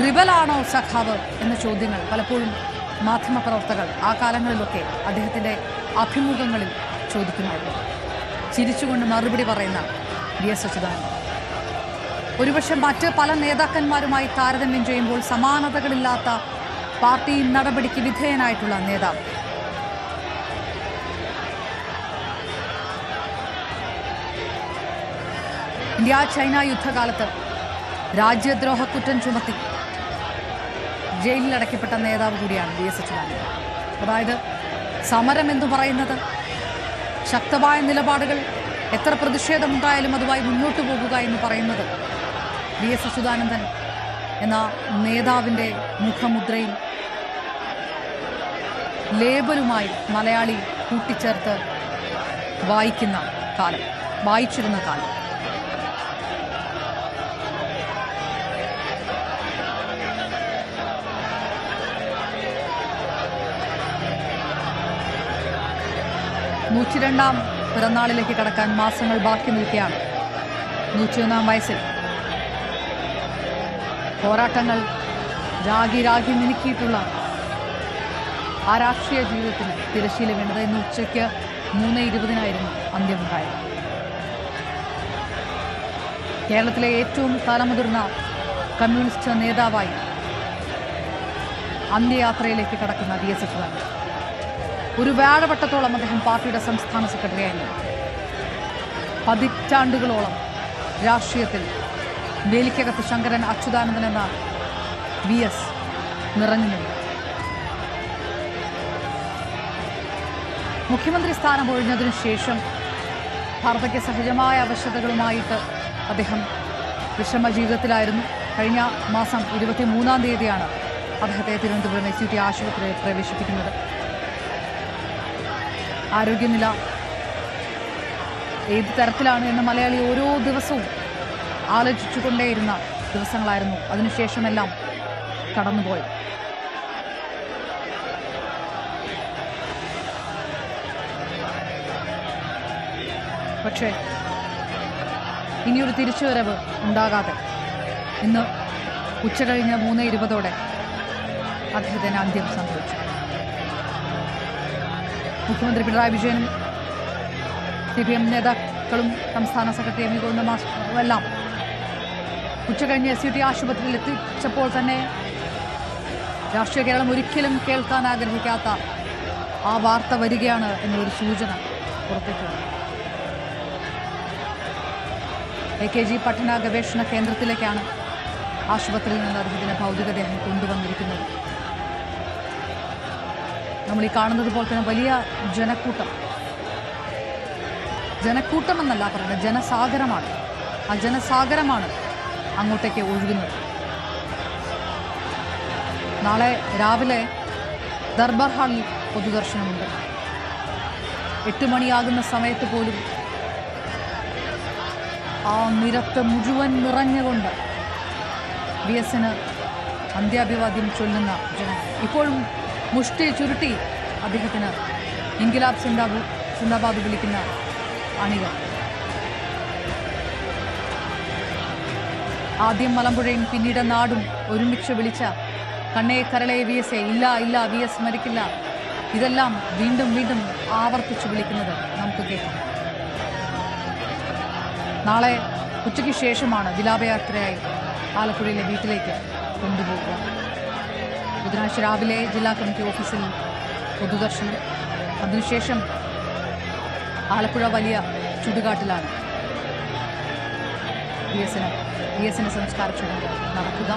റിബലാണോ സഖാവ് എന്ന ചോദ്യങ്ങൾ പലപ്പോഴും മാധ്യമപ്രവർത്തകർ ആ കാലങ്ങളിലൊക്കെ അദ്ദേഹത്തിൻ്റെ അഭിമുഖങ്ങളിൽ ചോദിക്കുമായിരുന്നു. ചിരിച്ചുകൊണ്ട് മറുപടി പറയുന്ന വി.എസ്. അച്യുതാനന്ദൻ ഒരുപക്ഷെ മറ്റ് പല നേതാക്കന്മാരുമായി താരതമ്യം ചെയ്യുമ്പോൾ സമാനതകളില്ലാത്ത പാർട്ടി നടപടിക്ക് വിധേയനായിട്ടുള്ള നേതാവ്. ഇന്ത്യ ചൈന യുദ്ധകാലത്ത് രാജ്യദ്രോഹ കുറ്റം ചുമത്തി ജയിലിലടയ്ക്കപ്പെട്ട നേതാവ് കൂടിയാണ് വി.എസ്. അച്യുതാനന്ദൻ. അതായത് സമരം എന്ന് പറയുന്നത് ശക്തമായ നിലപാടുകൾ, എത്ര പ്രതിഷേധമുണ്ടായാലും അതുമായി മുന്നോട്ട് പോകുക എന്ന് പറയുന്നത് വി.എസ്. അച്യുതാനന്ദൻ എന്ന നേതാവിൻ്റെ മുഖമുദ്രയും ലേബലുമായി മലയാളി കൂട്ടിച്ചേർത്ത് വായിച്ചിരുന്ന കാലം. നൂറ്റിരണ്ടാം പിറന്നാളിലേക്ക് കടക്കാൻ മാസങ്ങൾ ബാക്കി നിൽക്കുകയാണ്. 101 വയസ്സിൽ പോരാട്ടങ്ങൾ രാഗി മിനുക്കിയിട്ടുള്ള ആ രാഷ്ട്രീയ ജീവിതത്തിന് തിരശ്ശീല വീണത്. ഇന്ന് ഉച്ചയ്ക്ക് 3:20 അന്ത്യമുണ്ടായത്. കേരളത്തിലെ ഏറ്റവും തലമുതിർന്ന കമ്മ്യൂണിസ്റ്റ് നേതാവായി അന്ത്യയാത്രയിലേക്ക് കടക്കുന്ന വി.എസ്. അച്യുതാനന്ദൻ. ഒരു വ്യാഴവട്ടത്തോളം അദ്ദേഹം പാർട്ടിയുടെ സംസ്ഥാന സെക്രട്ടറിയായിരുന്നു. പതിറ്റാണ്ടുകളോളം രാഷ്ട്രീയത്തിൽ വേലിക്കകത്ത് ശങ്കരൻ അച്യുതാനന്ദൻ എന്ന വി.എസ്. നിറഞ്ഞു നിന്നു. മുഖ്യമന്ത്രി സ്ഥാനം ഒഴിഞ്ഞതിനു ശേഷം വാർദ്ധക്യ സഹജമായ അവശതകളുമായിട്ട് അദ്ദേഹം വിഷമ ജീവിതത്തിലായിരുന്നു. കഴിഞ്ഞ മാസം 23-ാം തീയതിയാണ് അദ്ദേഹത്തെ തിരുവനന്തപുരം SUT ആശുപത്രിയിൽ പ്രവേശിപ്പിക്കുന്നത്. ആരോഗ്യനില ഏത് തരത്തിലാണ് എന്ന് മലയാളി ഓരോ ദിവസവും ആലോചിച്ചുകൊണ്ടേയിരുന്ന ദിവസങ്ങളായിരുന്നു അതിനുശേഷമെല്ലാം കടന്നുപോയത്. പക്ഷേ ഇനിയൊരു തിരിച്ചുവരവ് ഉണ്ടാകാതെ ഇന്ന് ഉച്ചകഴിഞ്ഞ് 3:20 അദ്ദേഹത്തിന് അന്ത്യം സംഭവിച്ചു. മുഖ്യമന്ത്രി പിണറായി വിജയനും CPM നേതാക്കളും സംസ്ഥാന സെക്രട്ടറി എം ഗോവിന്ദനും എല്ലാം ഉച്ചകഴിഞ്ഞ് SUT ആശുപത്രിയിൽ എത്തിച്ചപ്പോൾ തന്നെ രാഷ്ട്രീയ കേരളം ഒരിക്കലും കേൾക്കാൻ ആഗ്രഹിക്കാത്ത ആ വാർത്ത വരികയാണ് എന്നൊരു സൂചന പുറത്തേക്ക് വന്നു. AKG പഠന ഗവേഷണ കേന്ദ്രത്തിലേക്കാണ് ആശുപത്രിയിൽ നിന്ന് അദ്ദേഹത്തിന് ഭൗതികദേഹം കൊണ്ടുവന്നിരിക്കുന്നത്. നമ്മൾ ഈ കാണുന്നത് പോലെ തന്നെ വലിയ ജനക്കൂട്ടം എന്നല്ല പറയുന്നത്, ജനസാഗരമാണ്. ആ ജനസാഗരമാണ് അങ്ങോട്ടേക്ക് ഒഴുകുന്നത്. നാളെ രാവിലെ ദർബാർ ഹാളിൽ പൊതുദർശനമുണ്ട്. 8 മണിയാകുന്ന സമയത്ത് പോലും ആ നിരത്ത് മുഴുവൻ നിറഞ്ഞുകൊണ്ട് വി.എസിന് അന്ത്യാഭിവാദ്യം ചൊല്ലുന്ന ജനം. ഇപ്പോഴും മുഷ്ടി ചുരുട്ടി അദ്ദേഹത്തിന് ഇൻകിലാബ് സിന്ദാബാദ് വിളിക്കുന്ന അണികൾ. ആദ്യം മലമ്പുഴയും പിന്നീട് നാടും ഒരുമിച്ച് വിളിച്ച കണ്ണേ കരളെ വി.എസ്.എ, ഇല്ല വി.എസ്. മരിക്കില്ല, ഇതെല്ലാം വീണ്ടും വീണ്ടും ആവർത്തിച്ച് വിളിക്കുന്നത് നമുക്ക് കേൾക്കാം. നാളെ ഉച്ചയ്ക്ക് ശേഷമാണ് വിലാപയാത്രയായി ആലപ്പുഴയിലെ വീട്ടിലേക്ക് കൊണ്ടുപോകുക. ബുധനാഴ്ച രാവിലെ ജില്ലാ കമ്മിറ്റി ഓഫീസിൽ പൊതുദർശനം. അതിനുശേഷം ആലപ്പുഴ വലിയ ചുടുകാട്ടിലാണ് വി.എസിന് സംസ്കാര ചടങ്ങ് നടക്കുക.